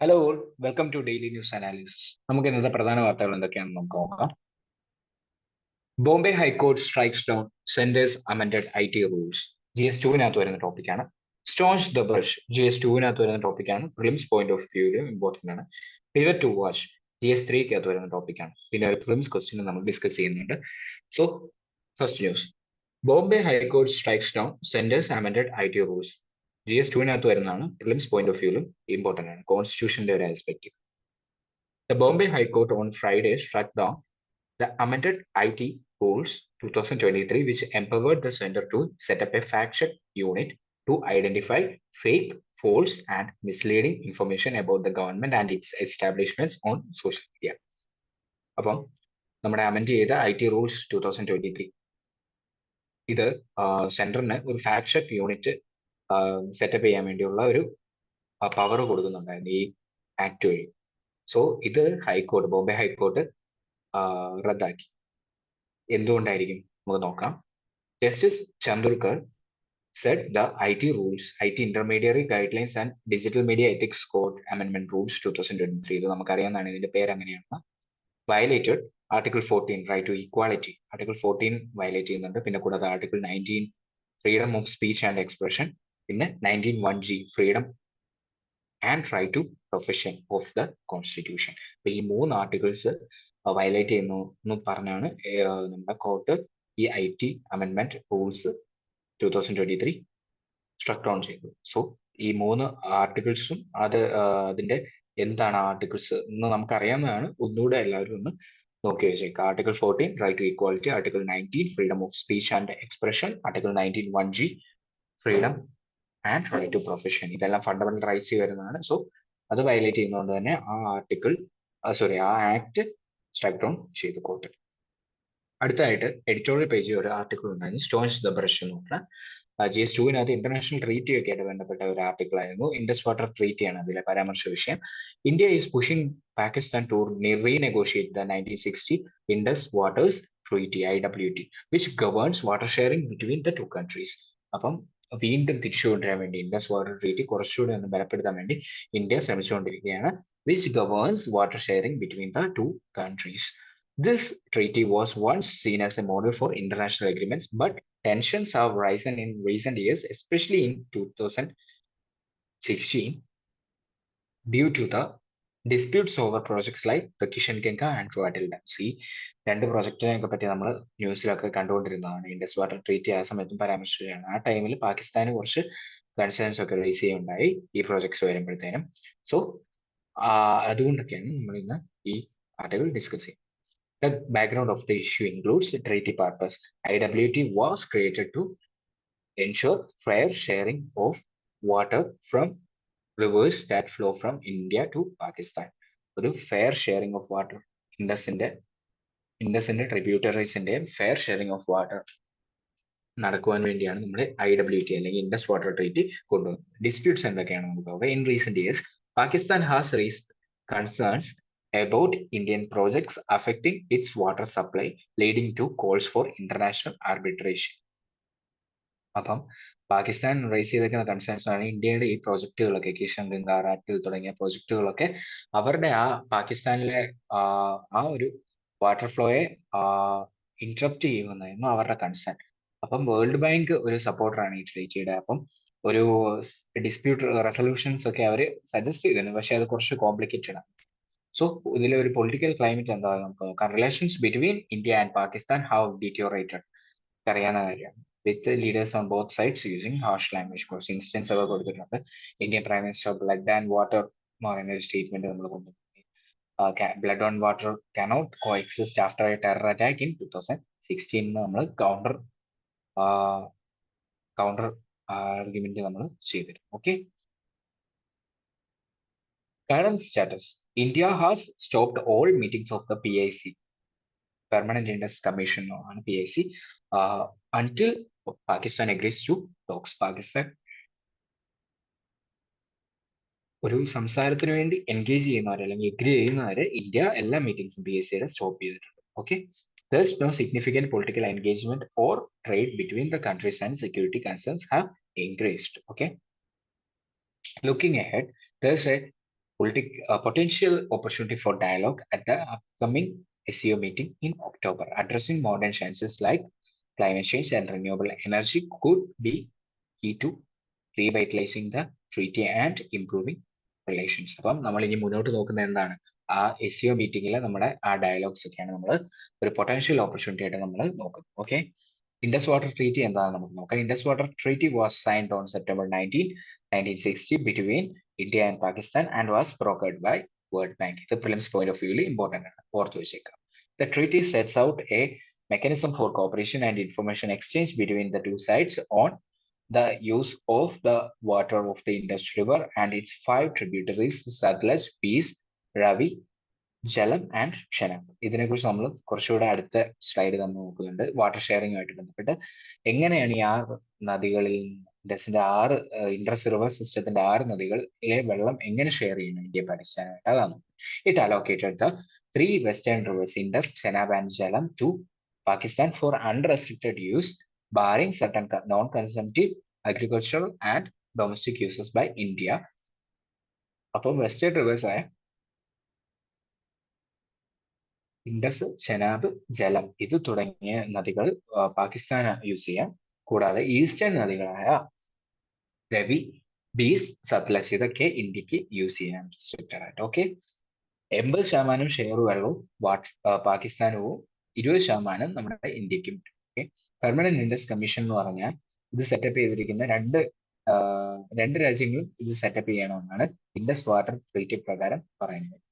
Hello all, welcome to daily news analysis. നമുക്ക് ഇന്നത്തെ പ്രധാന വാർത്തകൾ എന്തൊക്കെയാണെന്ന് നമുക്ക് നോക്കാം. Bombay high court strikes down centre's amended IT rules. GS2വിനകത്ത് വരുന്ന ടോപ്പിക്കാണ്. സ്റ്റോൺസ് ദ ബ്രഷ് GS2വിനകത്ത് വരുന്ന ടോപ്പിക്കാണ്. പ്രിലിംസ് പോയിന്റ് ഓഫ് വ്യൂവിലും ഇമ്പോർട്ടന്റ് ആണ്. പിവറ്റ് ടു വാച്ച് GS3കകത്ത് വരുന്ന ടോപ്പിക്കാണ്. പിന്നെ ഒരു പ്രിലിംസ് ക്വസ്റ്റ്യൻ നമ്മൾ ഡിസ്കസ് ചെയ്യുന്നുണ്ട്. So first news, Bombay high court strikes down centre's amended IT rules. GS2വിനകത്ത് വരുന്നതാണ്. പ്രിലിംസ് പോയിന്റ് ഓഫ് വ്യൂവിലും ഇമ്പോർട്ടന്റ് ആണ്. കോൺസ്റ്റിറ്റ്യൂഷന്റെ ഒരു aspect. The Bombay High Court on Friday struck down the amended IT Rules 2023, which empowered the center to set up a fact-check unit to identify fake, false, and misleading information about the government and its establishments on social media. അപ്പം നമ്മുടെ amend ചെയ്ത IT Rules 2023 ഇത് സെന്ററിന് ഒരു fact check unit setup ചെയ്യാൻ വേണ്ടിയുള്ള ഒരു power കൊടുക്കുന്നുണ്ടായിരുന്നു ഈ act വഴി. സോ ഇത് ഹൈക്കോർട്ട്, ബോംബെ ഹൈക്കോർട്ട് റദ്ദാക്കി. എന്തുകൊണ്ടായിരിക്കും നമുക്ക് നോക്കാം. Justice Chandurkar said the IT rules, IT Intermediary Guidelines and Digital Media Ethics Code Amendment Rules 2023, ഇത് നമുക്കറിയാവുന്നതാണ്, ഇതിന്റെ പേര് അങ്ങനെയാണ്, violated article 14 right to equality. Article 14 violate ചെയ്യുന്നുണ്ട്. പിന്നെ കൂടാതെ article 19 freedom of speech and expression, പിന്നെ 19(1)G freedom and right to profession of the constitution. അപ്പൊ ഈ 3 ആർട്ടിക്കിൾസ് വയലേറ്റ് ചെയ്യുന്നു എന്ന് പറഞ്ഞാണ് നമ്മുടെ കോർട്ട് ഈ IT അമെൻമെന്റ് റൂൾസ് 2023 സ്ട്രക്ക് ഡൗൺ ചെയ്തു. സോ ഈ 3 ആർട്ടിക്കിൾസും അതിന്റെ എന്താണ് ആർട്ടിക്കിൾസ് എന്ന് നമുക്കറിയാവുന്നതാണ്. ഒന്നുകൂടെ എല്ലാവരും ഒന്ന് നോക്കി വെച്ചേക്കുക. Article 14 right to equality, article 19 freedom of speech and expression, article 19(1)G freedom and right to profession. ഇതെല്ലാം ഫണ്ടമെന്റൽ റൈറ്റ്സ് വരുന്നതാണ്. സോ അത് വയലേറ്റ് ചെയ്യുന്നതുകൊണ്ട് തന്നെ ആ ആക്ട് സ്ട്രൈക്ക് ഡൗൺ ചെയ്തു കോർട്ട്. അടുത്തായിട്ട് എഡിറ്റോറിയൽ പേജിൽ ഒരു ആർട്ടിക്കിൾ ഉണ്ടായിരുന്നു, സ്റ്റോൺസ് ദ ബ്രഷ് എന്ന് പറഞ്ഞ. GS2വിനകത്ത് ഇന്റർനാഷണൽ ട്രീറ്റി ഒക്കെ ആയിട്ട് ബന്ധപ്പെട്ട ഒരു ആർട്ടിക്കിൾ ആയിരുന്നു. ഇൻഡസ് വാട്ടർ ട്രീറ്റിയാണ് അതിലെ പരാമർശ വിഷയം. India is pushing Pakistan to renegotiate the 1960 Indus waters treaty IWT, which governs water sharing between the two countries. അപ്പം വീണ്ടും തിരിച്ചു കൊണ്ടുവരാൻ വേണ്ടി ഇൻഡസ് വാട്ടർ ട്രീറ്റി കുറച്ചുകൂടി ഒന്ന് ബലപ്പെടുത്താൻ വേണ്ടി ഇന്ത്യ ശ്രമിച്ചുകൊണ്ടിരിക്കുകയാണ്. Which governs water sharing between the two countries. This treaty was once seen as a model for international agreements, but tensions have risen in recent years, especially in 2016, due to the disputes over projects like the Kishanganka and Roatel dams. ഈ 2 പ്രോജക്റ്റിനെയൊക്കെ പറ്റി നമ്മൾ ന്യൂസിലൊക്കെ കണ്ടുകൊണ്ടിരുന്നതാണ്. Indus water treaty ആ സമയത്തും പരാമർശിക്കുകയാണ്. ആ ടൈമിൽ പാകിസ്ഥാന് കുറച്ച് concerns ഒക്കെ റേസ് ചെയ്യുണ്ടായി ഈ പ്രോജക്ട്സ് വരുമ്പോഴത്തേനും. സോ അതുകൊണ്ടൊക്കെയാണ് നമ്മൾ ഇന്ന് ഈ ആർട്ടിക്കിൾ ഡിസ്കസ് ചെയ്യുന്നത്. The background of the issue includes the treaty purpose. IWT was created to ensure fair sharing of water from rivers that flow from India to Pakistan. ഒരു fair sharing of water, ഇൻഡസിന്റെ ട്രിബ്യൂട്ടറീസിന്റെയും fair sharing of water നടക്കുവാൻ വേണ്ടിയാണ് നമ്മുടെ IWT അല്ലെങ്കിൽ Indus water treaty കൊണ്ടുവന്നത്. Disputes എന്തൊക്കെയാണ് നമുക്ക് നോക്കാം. In recent years Pakistan has raised concerns about Indian projects affecting its water supply, leading to calls for international arbitration. അപ്പം പാകിസ്ഥാൻ റേസ് ചെയ്തേക്കുന്ന കൺസേൺസ് ആണ് ഇന്ത്യയുടെ ഈ പ്രോജക്റ്റുകളൊക്കെ, കിഷൻ ഗംഗ, റാറ്റിൽ തുടങ്ങിയ പ്രോജക്റ്റുകളൊക്കെ അവരുടെ പാകിസ്ഥാനിലെ ആ ഒരു വാട്ടർ ഫ്ലോയെ ഇന്ററപ്റ്റ് ചെയ്യുമെന്നായിരുന്നു അവരുടെ കൺസേൺ. അപ്പം വേൾഡ് ബാങ്ക് ഒരു സപ്പോർട്ടറാണ് ഈ ട്രീറ്റിയുടെ. അപ്പം ഒരു ഡിസ്പ്യൂട്ട് റെസൊല്യൂഷൻസ് ഒക്കെ അവർ സജസ്റ്റ് ചെയ്തിരുന്നു, പക്ഷെ അത് കുറച്ച് കോംപ്ലിക്കേറ്റഡ് ആണ്. സോ ഇതിലെ ഒരു പൊളിറ്റിക്കൽ ക്ലൈമറ്റ് എന്താ നമുക്ക് നോക്കാം. Relations between India and Pakistan have deteriorated, അറിയാവുന്ന കാര്യമാണ്. With leaders on both sides using harsh language. കുറച്ച് ഇൻസിഡൻസ് ഒക്കെ കൊടുത്തിട്ടുണ്ട്. Indian prime minister blood and water എന്ന് പറയുന്ന ഒരു സ്റ്റേറ്റ്മെന്റ് നമ്മൾ കൊണ്ടുവന്നു. Blood and water cannot coexist after a terror attack in 2016 നമ്മൾ കൗണ്ടർ ആർഗ്യുമെന്റ് നമ്മൾ ചെയ്തിരുന്നു. Okay, current status. India has stopped all meetings of the PIC, Permanent Indus Commission on PIC, until Pakistan agrees to talks. Pakistan ഒരു സംസാരത്തിന് വേണ്ടി engage ചെയ്യുന്നവരെ അല്ലെങ്കിൽ agree ചെയ്യുന്നവരെ India എല്ലാ മീറ്റിംഗ്സും PICയുടെ സ്റ്റോപ്പ് ചെയ്തിട്ടുണ്ട്. Okay, there's no significant political engagement or trade between the countries and security concerns have increased. Okay, looking ahead, there's a potential opportunity for dialogue at the upcoming SEO meeting in October. Addressing modern challenges like climate change and renewable energy could be key to revitalizing the treaty and improving relations. അപ്പം നമ്മൾ ഇനി മുന്നോട്ട് നോക്കുന്നത് എന്താണ്? ആ SEO മീറ്റിംഗിൽ നമ്മുടെ ആ ഡയലോഗ്സ് ഒക്കെയാണ് നമ്മൾ ഒരു പൊട്ടൻഷ്യൽ ഓപ്പർച്യൂണിറ്റി ആയിട്ട് നമ്മൾ നോക്കുന്നത്. ഓക്കെ, Indus Water Treaty എന്താണെന്ന് നമുക്ക് നോക്കാം. Indus Water Treaty was signed on September 19, 1960 between India and Pakistan and was brokered by World Bank. ഇത് പ്രിലിംസ് പോയിന്റ് ഓഫ് വ്യൂവിൽ ഇമ്പോർട്ടൻ്റ് ആണ്, ഓർത്ത് വെച്ചേക്കാം. The treaty sets out a mechanism for cooperation and information exchange between the two sides on the use of the water of the Indus River and its 5 tributaries, Satluj, Peace, Ravi, ജലം and ക്ഷനം. ഇതിനെക്കുറിച്ച് നമ്മൾ കുറച്ചുകൂടെ അടുത്ത slide നമ്മൾ നോക്കുന്നുണ്ട്. Water sharing ആയിട്ട് ബന്ധപ്പെട്ട് എങ്ങനെയാണ് ഈ 6 നദികളിൽ ഇൻഡസിന്റെ 6 ഇൻഡസ് റിവർ സിസ്റ്റത്തിന്റെ 6 നദികളിലെ വെള്ളം എങ്ങനെ ഷെയർ ചെയ്യുന്നു ഇന്ത്യ പാകിസ്ഥാനായിട്ട്, അതാണ്. It allocated the 3 western rivers Indus, Chenab and Jhelum to Pakistan for unrestricted use barring certain non consumptive agricultural and domestic uses by India. അപ്പോൾ വെസ്റ്റേൺ റിവേഴ്സ് ആയ ഇൻഡസ്, ചെനാബ്, ജലം ഇത് തുടങ്ങിയ നദികൾ പാകിസ്ഥാൻ യൂസ് ചെയ്യാം. കൂടാതെ ഈസ്റ്റേൺ നദികളായ രവി, ബീസ്, സത്ലജ് ഇതൊക്കെ ഇന്ത്യക്ക് യൂസ് ചെയ്യാൻ റെസ്ട്രിക്റ്റഡ് ആയിട്ട്. ഓക്കെ, 80% ഷെയർ വെള്ളവും പാകിസ്ഥാനവും 20% നമ്മുടെ ഇന്ത്യക്കും. ഓക്കെ, പെർമനന്റ് ഇൻഡസ് കമ്മീഷൻ എന്ന് പറഞ്ഞാൽ ഇത് സെറ്റപ്പ് ചെയ്തിരിക്കുന്ന രണ്ട് രാജ്യങ്ങളും ഇത് സെറ്റപ്പ് ചെയ്യണമെന്നാണ് ഇൻഡസ് വാട്ടർ ട്രീറ്റി പ്രകാരം പറയുന്നത്.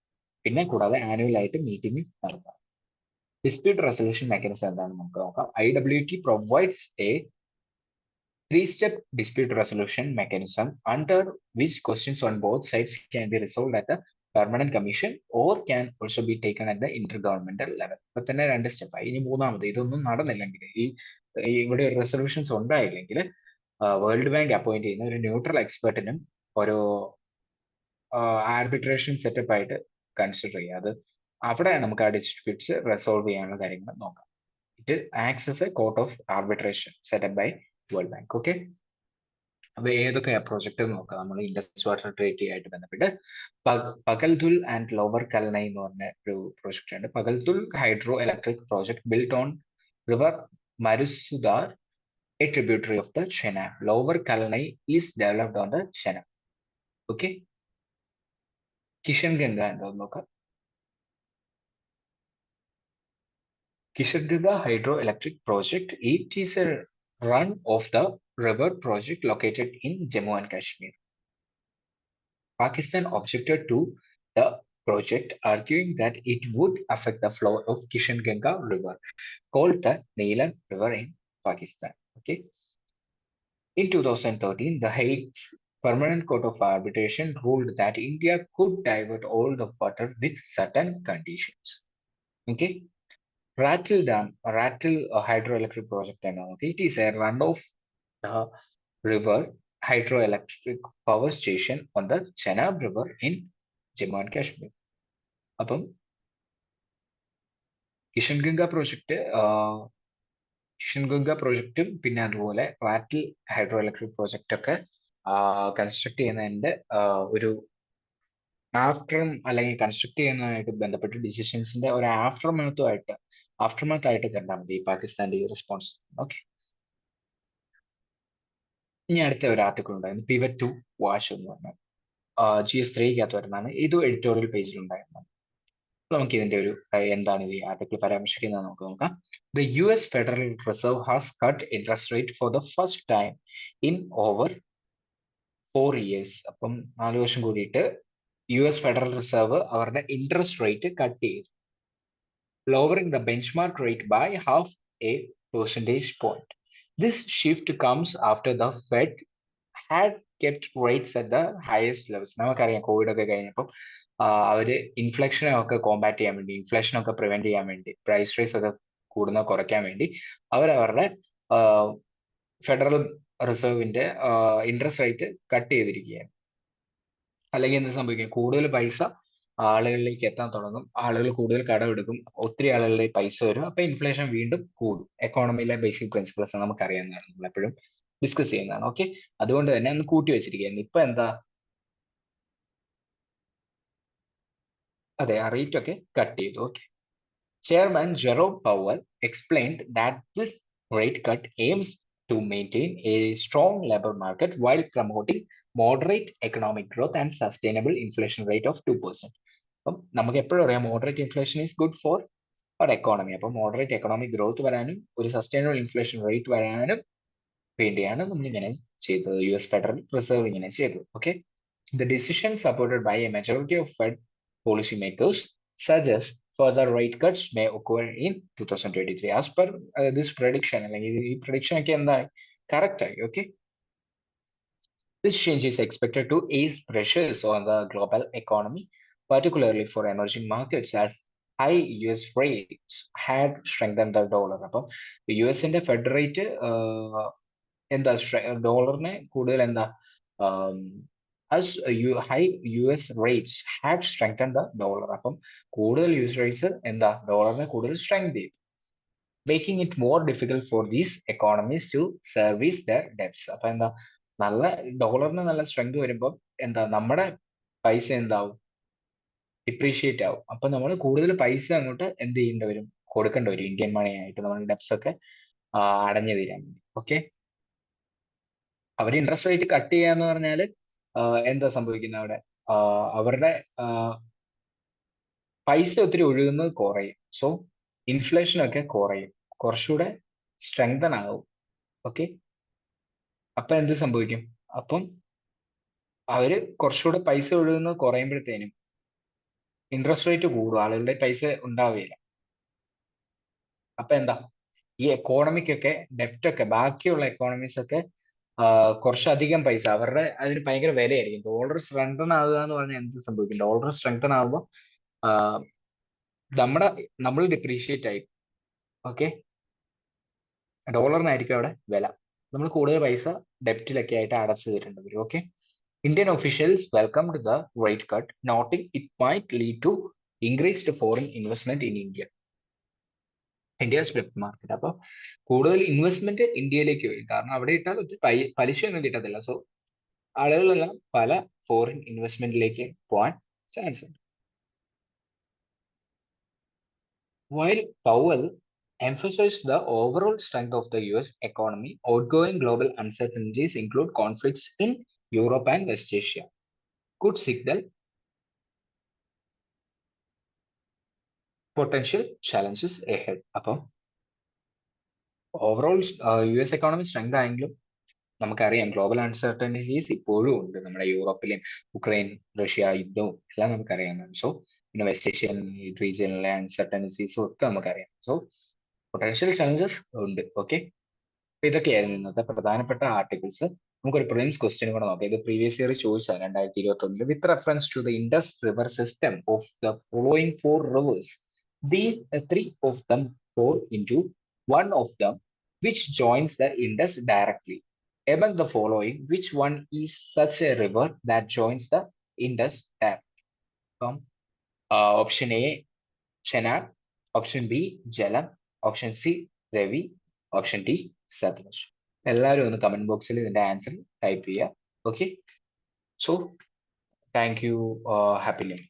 പിന്നെ കൂടാതെ ആനുവൽ ആയിട്ട് മീറ്റിംഗ് നടത്താം. ഡിസ്പ്യൂട്ട് റെസൊല്യൂഷൻ മെക്കാനിസം എന്താണെന്ന് നമുക്ക് നോക്കാം. IWT provides a 3-step dispute resolution mechanism under which questions on both sides can be resolved at the permanent commission or can also be taken at the intergovernmental level. ഇപ്പൊ തന്നെ 2 സ്റ്റെപ്പായി. ഇനി മൂന്നാമത് ഇതൊന്നും നടന്നില്ലെങ്കിൽ, ഇവിടെ ഒരു റെസൊല്യൂഷൻസ് ഉണ്ടായില്ലെങ്കിൽ വേൾഡ് ബാങ്ക് അപ്പോയിന്റ് ചെയ്യുന്ന ഒരു ന്യൂട്രൽ എക്സ്പെർട്ടിനും ഒരു ആർബിട്രേഷൻ സെറ്റപ്പ് ആയിട്ട് കൺസിഡർ ചെയ്യുക. അത് അവിടെ നമുക്ക് ആ ഡിസ്പ്യൂട്ട്സ് റിസോൾവ് ചെയ്യാനുള്ള കാര്യങ്ങൾ നോക്കാം. It acts as a court of arbitration set up by World Bank. Okay, അപ്പൊ ഏതൊക്കെയാ പ്രോജക്റ്റ് നോക്കാം. നമ്മൾ ഇൻഡസ് വാട്ടർ ട്രീറ്റി ആയിട്ട് ബന്ധപ്പെട്ട് പകൽദുൽ ആൻഡ് ലോവർ കൽനൈ എന്ന് പറഞ്ഞ ഒരു പ്രോജക്റ്റ് ഉണ്ട്. Pakal Dul hydro electric project built on river Marusudar, a tributary of the Chenab. Lower Kalnai is developed on the Chenab. Okay, Kishan Ganga എന്താന്ന് നോക്കാം. Kishangarh Hydroelectric Project. It is a run-of-the-river project located in Jammu and Kashmir. Pakistan objected to the project, arguing that it would affect the flow of Kishangarh River, called the Neelam River in Pakistan. Okay. In 2013, the Hague's Permanent Court of Arbitration ruled that India could divert all the water with certain conditions. Okay. Rattle hydroelectric project. It is a run-off river hydroelectric power station on the Chenab River in Jammu and Kashmir. അപ്പം കിഷൻഗംഗ പ്രോജക്റ്റും പിന്നെ അതുപോലെ rattle hydro electric project ഒക്കെ construct ചെയ്യുന്നതിന്റെ ഒരു അല്ലെങ്കിൽ construct ചെയ്യുന്നതുമായിട്ട് ബന്ധപ്പെട്ട് ഡിസിഷൻസിന്റെ ഒരു ആഫ്റ്റർമാത്ത് ആയിട്ട് കണ്ടാൽ മതി പാകിസ്ഥാന്റെ ഈ റെസ്പോൺസ്. ഓക്കെ, ഇനി അടുത്ത ഒരു ആർട്ടിക്കിൾ ഉണ്ടായിരുന്നു, പിവറ്റ് ടു വാഷ് എന്ന് പറഞ്ഞാൽ GS3 വരുന്നതാണ്. ഇത് എഡിറ്റോറിയൽ പേജിൽ ഉണ്ടായിരുന്നതാണ്. നമുക്ക് ഇതിന്റെ ഒരു എന്താണ് ഈ ആർട്ടിക്കിൾ പരാമർശിക്കുന്നത് നമുക്ക് നോക്കാം. The US Federal Reserve has cut interest rate for the first time in over 4 years. അപ്പം 4 വർഷം കൂടിയിട്ട് US ഫെഡറൽ റിസർവ് അവരുടെ ഇൻട്രസ്റ്റ് റേറ്റ് കട്ട് ചെയ്തു, lowering the benchmark rate by half a percentage point. This shift comes after the Fed had kept rates at the highest levels. നമുക്കറിയാം Covid ഒക്കെ കഴിഞ്ഞപ്പോൾ അവര് ഇൻഫ്ലേഷനെ ഒക്കെ കോമ്പാറ്റ് ചെയ്യാൻ വേണ്ടി, ഇൻഫ്ലേഷനൊക്കെ പ്രിവെന്റ് ചെയ്യാൻ വേണ്ടി, പ്രൈസ് റൈസ് ഒക്കെ കുറയ്ക്കാൻ വേണ്ടി അവരവരുടെ ഫെഡറൽ റിസർവിന്റെ ഇൻട്രസ്റ്റ് റേറ്റ് കട്ട് ചെയ്തിരിക്കുകയാണ്. അല്ലെങ്കിൽ എന്ത് സംഭവിക്കും, കൂടുതൽ പൈസ ആളുകളിലേക്ക് എത്താൻ തുടങ്ങും, ആളുകൾ കൂടുതൽ കടമെടുക്കും, ഒത്തിരി ആളുകളിലേക്ക് പൈസ വരും, അപ്പൊ ഇൻഫ്ലേഷൻ വീണ്ടും കൂടും. എക്കോണമിയിലെ ബേസിക് പ്രിൻസിപ്പിൾസ് നമുക്കറിയാവുന്നതാണ്, നമ്മൾ എപ്പോഴും ഡിസ്കസ് ചെയ്യുന്നതാണ്. ഓക്കെ, അതുകൊണ്ട് തന്നെ ഒന്ന് കൂട്ടി വെച്ചിരിക്കുകയാണ്. ഇപ്പൊ എന്താ അതെ, ആ റേറ്റ് ഒക്കെ കട്ട് ചെയ്തു. Okay. Chairman Jerome Powell explained that this rate cut aims to maintain a strong labor market while promoting moderate economic growth and sustainable inflation rate of 2%. അപ്പം നമുക്ക് എപ്പോഴും അറിയാം moderate inflation is good for our economy. അപ്പം moderate economic growth വരാനും ഒരു sustainable inflation rate വരാനും വേണ്ടിയാണ് നമ്മൾ ഇങ്ങനെ ചെയ്തത്. US ഫെഡറൽ റിസർവ് ഇങ്ങനെ ചെയ്തത്. Okay. The decision, supported by a majority of Fed policymakers, suggests further rate cuts may occur in 2023. As per this prediction, അല്ലെങ്കിൽ ഈ prediction ഒക്കെ എന്തായി? Correct ആയി. Okay. This change is expected to ease pressures on the global economy, particularly for emerging markets, as high US rates had strengthened the dollar. അപ്പം US-ന്റെ fed rate എന്താ ഡോളറിനെ കൂടുതൽ എന്താ as high US rates had strengthened the dollar. അപ്പം കൂടുതൽ US rates എന്താ ഡോളറിനെ കൂടുതൽ strength ചെയ്യും, making it more difficult for these economies to service their debts. അപ്പൊ എന്താ നല്ല ഡോളറിന് നല്ല സ്ട്രെങ്ത് വരുമ്പോൾ എന്താ നമ്മുടെ പൈസ എന്താവും, ഡിപ്രീഷിയേറ്റ് ആവും. അപ്പൊ നമ്മൾ കൂടുതൽ പൈസ അങ്ങോട്ട് എന്ത് ചെയ്യേണ്ടി വരും, കൊടുക്കേണ്ടി വരും ഇന്ത്യൻ മണി ആയിട്ട് നമ്മുടെ ഡെപ്സ് ഒക്കെ അടഞ്ഞു തീരാൻ വേണ്ടി. ഓക്കെ. അവർ ഇൻട്രസ്റ്റ് റേറ്റ് കട്ട് ചെയ്യാന്ന് പറഞ്ഞാൽ എന്താ സംഭവിക്കുന്നത് അവിടെ, അവരുടെ പൈസ ഒത്തിരി ഒഴുകുന്നത് കുറയും. സോ ഇൻഫ്ലേഷൻ ഒക്കെ കുറയും, കുറച്ചുകൂടെ സ്ട്രെങ്തൻ ആവും. ഓക്കെ. അപ്പൊ എന്ത് സംഭവിക്കും, അപ്പം അവര് കുറച്ചുകൂടെ പൈസ ഒഴുകുന്നത് കുറയുമ്പോഴത്തേനും ഇൻട്രസ്റ്റ് റേറ്റ് കൂടും, ആളുകളുടെ പൈസ ഉണ്ടാവുകയില്ല. അപ്പൊ എന്താ ഈ എക്കോണമിക്കൊക്കെ ഡെപ്റ്റ് ഒക്കെ ബാക്കിയുള്ള എക്കോണമീസ് ഒക്കെ കുറച്ചധികം പൈസ അവരുടെ അതിന് ഭയങ്കര വിലയായിരിക്കും. ഡോളർ സ്ട്രെങ്തൻ ആവുക എന്ന് പറഞ്ഞാൽ എന്ത് സംഭവിക്കും, ഡോളർ സ്ട്രെങ്തൻ ആകുമ്പോൾ നമ്മൾ ഡിപ്രീഷിയേറ്റ് ആയി. ഓക്കെ. ഡോളറിനായിരിക്കും അവിടെ വില, നമ്മൾ കൂടുതൽ പൈസ ഡെപ്റ്റിലൊക്കെ ആയിട്ട് അടച്ചു തരേണ്ടി വരും. Okay. Indian officials welcomed the rate cut, noting it might lead to increased foreign investment in India. India's ഡെപ്റ്റ് മാർക്കറ്റ്. അപ്പൊ കൂടുതൽ ഇൻവെസ്റ്റ്മെന്റ് ഇന്ത്യയിലേക്ക് വരും, കാരണം അവിടെ ഇട്ടാൽ പലിശയൊന്നും കിട്ടത്തില്ല. സോ ആളുകളെല്ലാം പല ഫോറിൻ ഇൻവെസ്റ്റ്മെന്റിലേക്ക് പോകാൻ ചാൻസ് ഉണ്ട്. While Powell emphasized the overall strength of the US economy, outgoing global uncertainties include conflicts in Europe and West Asia could signal potential challenges ahead. അപ്പം ഓവറോൾ US എക്കോണമി സ്ട്രെങ്ത് ആയെങ്കിലും നമുക്കറിയാം global uncertainties ഇപ്പോഴും ഉണ്ട്. നമ്മുടെ യൂറോപ്പിലെയും Ukraine Russia യുദ്ധവും എല്ലാം നമുക്കറിയാം. So പിന്നെ വെസ്റ്റ് ഏഷ്യൻ റീജിയനിലെ അൺസർട്ടനിറ്റീസും ഒക്കെ നമുക്കറിയാം. സോ പൊട്ടൻഷ്യൽ ചലഞ്ചസ് ഉണ്ട്. ഓക്കെ. ഇതൊക്കെയായിരുന്നു ഇന്നത്തെ പ്രധാനപ്പെട്ട ആർട്ടിക്കിൾസ്. നമുക്കൊരു പ്രിലിംസ് ക്വസ്റ്റ്യൻ കൂടെ നോക്കാം. ഇത് പ്രീവിയസ് ഇയർ ചോദിച്ചാൽ 2021 with reference to the Indus river system of the following 4 rivers, these 3 of them flow into one of them which joins the Indus directly. Among the following, which one is such a river that joins the Indus directly? Option A, Chenab. Option B, Jhelum. Option C, Ravi. Option D, Satluj. എല്ലാവരും ഒന്ന് comment ബോക്സിൽ ഇതിന്റെ answer type ചെയ്യുക. Okay. So thank you. Happy new year.